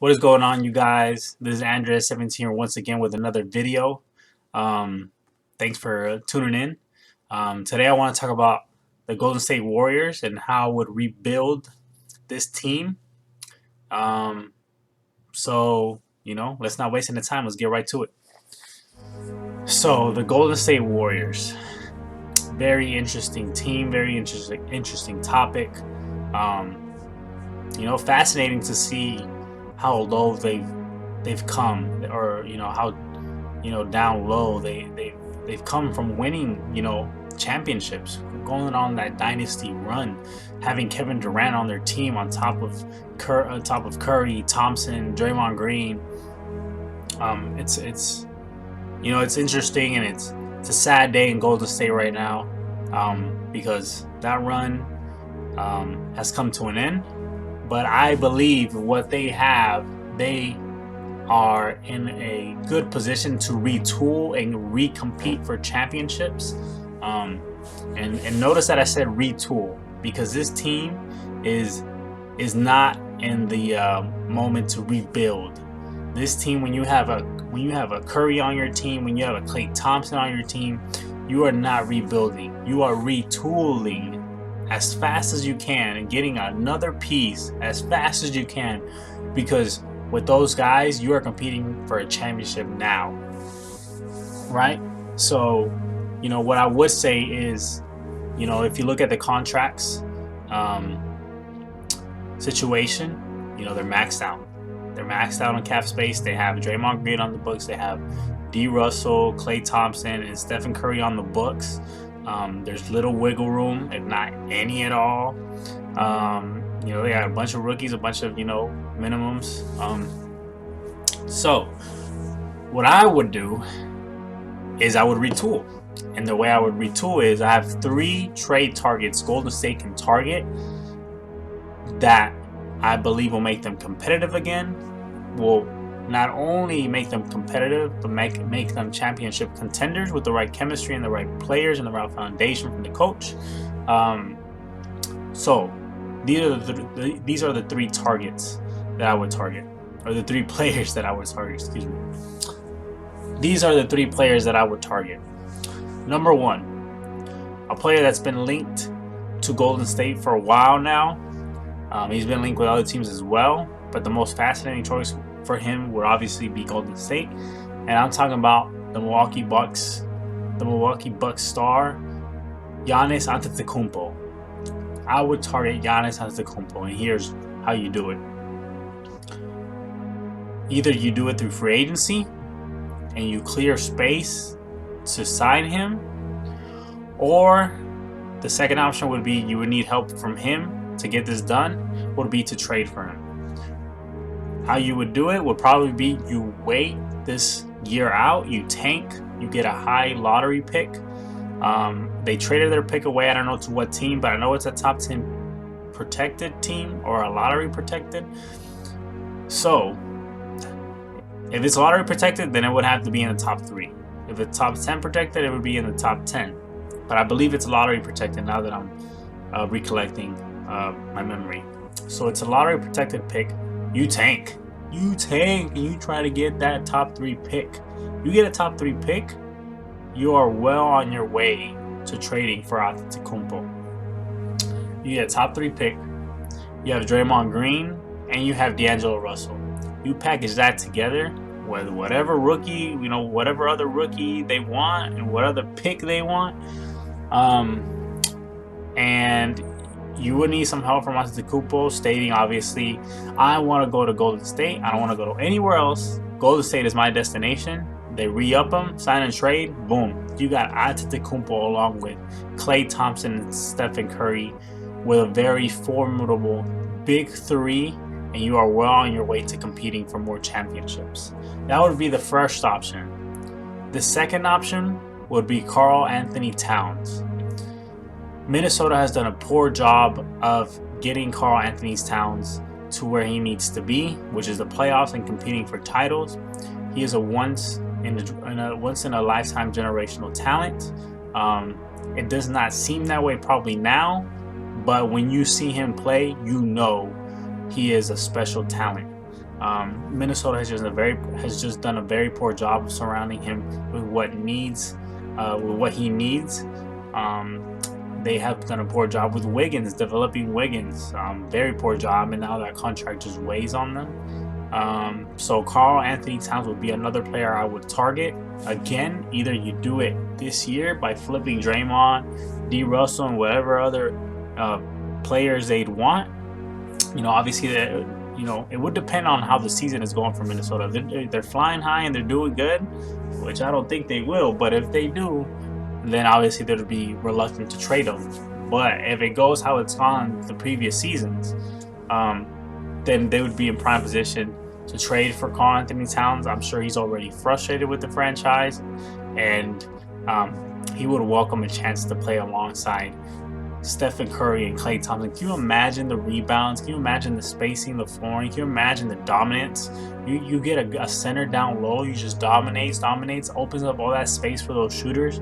What is going on, you guys? This is Andres17 here once again with another video. Um, Thanks for tuning in. Today I want to talk about the Golden State Warriors and how I would rebuild this team. Let's not waste any time. Let's get right to it. So, the Golden State Warriors. Very interesting team, very interesting topic. Fascinating to see how low they've come, or how down low they've come from winning championships, going on that dynasty run, having Kevin Durant on their team on top of Curry, Thompson, Draymond Green. It's interesting, and it's a sad day in Golden State right now, because that run has come to an end. But I believe what they have, they are in a good position to retool and recompete for championships. And notice that I said retool, because this team is not in the moment to rebuild. This team, when you have a Curry on your team, when you have a Klay Thompson on your team, you are not rebuilding. You are retooling as fast as you can and getting another piece as fast as you can, because with those guys you are competing for a championship now, right? So what I would say is, if you look at the contracts situation, they're maxed out. They're maxed out on cap space. They have Draymond Green on the books. They have D. Russell, Klay Thompson, and Stephen Curry on the books. There's little wiggle room, if not any at all. They got a bunch of rookies, a bunch of minimums. So what I would do is I would retool, and the way I would retool is I have 3 trade targets Golden State can target that I believe will make them competitive again. Will not only make them competitive, but make them championship contenders with the right chemistry and the right players and the right foundation from the coach. So these are the 3 targets that I would target, or the 3 players that I would target. Excuse me. These are the 3 players that I would target. Number 1, a player that's been linked to Golden State for a while now. He's been linked with other teams as well, but the most fascinating choice for him would obviously be Golden State, and I'm talking about the Milwaukee Bucks star Giannis Antetokounmpo. I would target Giannis Antetokounmpo, and here's how you do it. Either you do it through free agency and you clear space to sign him, or the second option would be you would need help from him to get this done, would be to trade for him. How you would do it would probably be you wait this year out, you tank, you get a high lottery pick. They traded their pick away, I don't know to what team, but I know it's a top 10 protected team or a lottery protected. So if it's lottery protected, then it would have to be in the top 3. If it's top 10 protected, it would be in the top 10. But I believe it's lottery protected now that I'm recollecting my memory. So it's a lottery protected pick. You tank, and you try to get that top 3 pick. You get a top 3 pick, you are well on your way to trading for Antetokounmpo. You get a top 3 pick, you have Draymond Green, and you have D'Angelo Russell. You package that together with whatever rookie, whatever other rookie they want and what other pick they want, and you would need some help from Antetokounmpo, stating obviously, I want to go to Golden State. I don't want to go to anywhere else. Golden State is my destination. They re-up him, sign and trade. Boom. You got Antetokounmpo along with Klay Thompson and Stephen Curry with a very formidable big 3, and you are well on your way to competing for more championships. That would be the first option. The second option would be Karl-Anthony Towns. Minnesota has done a poor job of getting Karl-Anthony Towns to where he needs to be, which is the playoffs and competing for titles. He is a once in a lifetime generational talent. It does not seem that way probably now, but when you see him play, he is a special talent. Minnesota has just done a very poor job of surrounding him with what he needs. They have done a poor job with Wiggins, developing Wiggins. Very poor job, and now that contract just weighs on them. So Karl Anthony Towns would be another player I would target. Again, either you do it this year by flipping Draymond, D. Russell, and whatever other players they'd want. Obviously, it would depend on how the season is going for Minnesota. If they're flying high and they're doing good, which I don't think they will, but if they do, then obviously they'd be reluctant to trade them. But if it goes how it's gone the previous seasons, then they would be in prime position to trade for Karl Anthony Towns. I'm sure he's already frustrated with the franchise, and he would welcome a chance to play alongside Stephen Curry and Klay Thompson. Can you imagine the rebounds? Can you imagine the spacing, the flooring? Can you imagine the dominance? You get a center down low, you just dominates, opens up all that space for those shooters.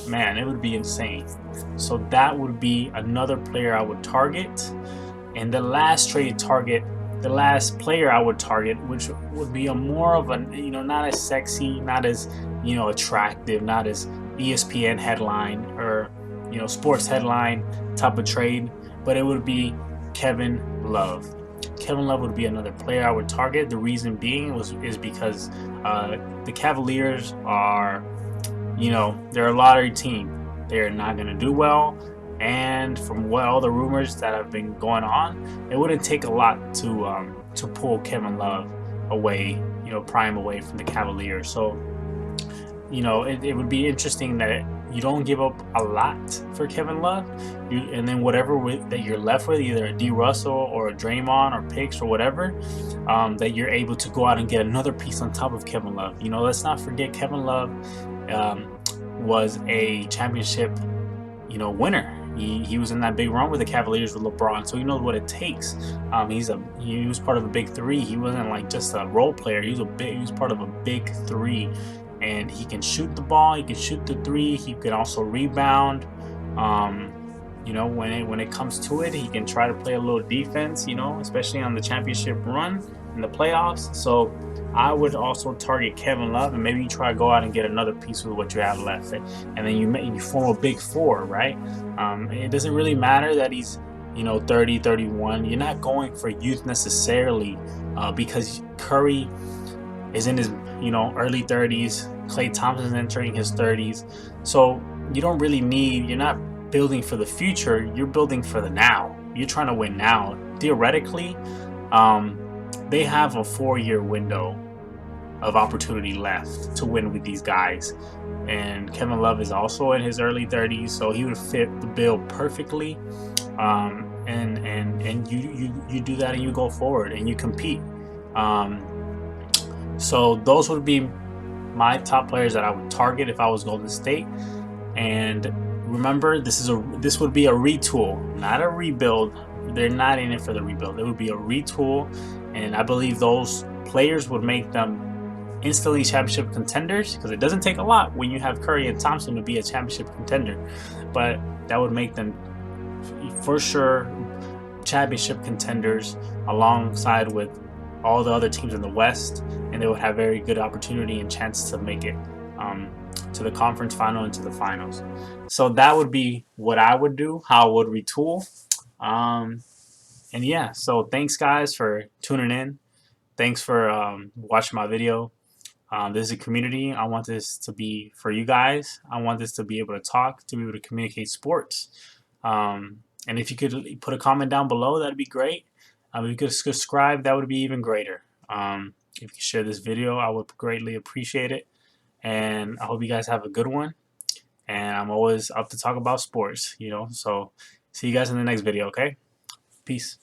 Man, it would be insane. So that would be another player I would target. And the last player I would target, which would be a more of a, not as sexy, not as, attractive, not as ESPN headline or, sports headline type of trade, but it would be Kevin Love. Kevin Love would be another player I would target. The reason being is because the Cavaliers are, they're a lottery team. They're not going to do well. And from all the rumors that have been going on, it wouldn't take a lot to pull Kevin Love away, prime away from the Cavaliers. So, it would be interesting that you don't give up a lot for Kevin Love, and then whatever that you're left with, either a D. Russell or a Draymond or picks or whatever, that you're able to go out and get another piece on top of Kevin Love. Let's not forget Kevin Love was a championship, winner. He was in that big run with the Cavaliers with LeBron, so he knows what it takes. He was part of a big three. He wasn't like just a role player. He was part of a big three. And he can shoot the ball. He can shoot the three. He can also rebound. When it comes to it, he can try to play a little defense. Especially on the championship run in the playoffs. So I would also target Kevin Love, and maybe you try to go out and get another piece with what you have left, and then you form a big four, right? It doesn't really matter that he's 30, 31. You're not going for youth necessarily, because Curry is in his early 30s. Klay Thompson is entering his 30s. So you're not building for the future, you're building for the now. You're trying to win now. Theoretically, they have a 4-year window of opportunity left to win with these guys. And Kevin Love is also in his early 30s, so he would fit the bill perfectly. And you do that and you go forward and you compete. So those would be my top players that I would target if I was Golden State. And remember, this would be a retool, not a rebuild. They're not in it for the rebuild. It would be a retool, and I believe those players would make them instantly championship contenders, because it doesn't take a lot when you have Curry and Thompson to be a championship contender, but that would make them for sure championship contenders alongside with all the other teams in the West, and they would have very good opportunity and chance to make it to the conference final and to the finals. So that would be what I would do, how I would retool. And yeah, so thanks guys for tuning in. Thanks for watching my video. This is a community. I want this to be for you guys. I want this to be able to talk, to be able to communicate sports. And if you could put a comment down below, that'd be great. If you could subscribe, that would be even greater. If you could share this video, I would greatly appreciate it. And I hope you guys have a good one. And I'm always up to talk about sports, so see you guys in the next video, okay? Peace.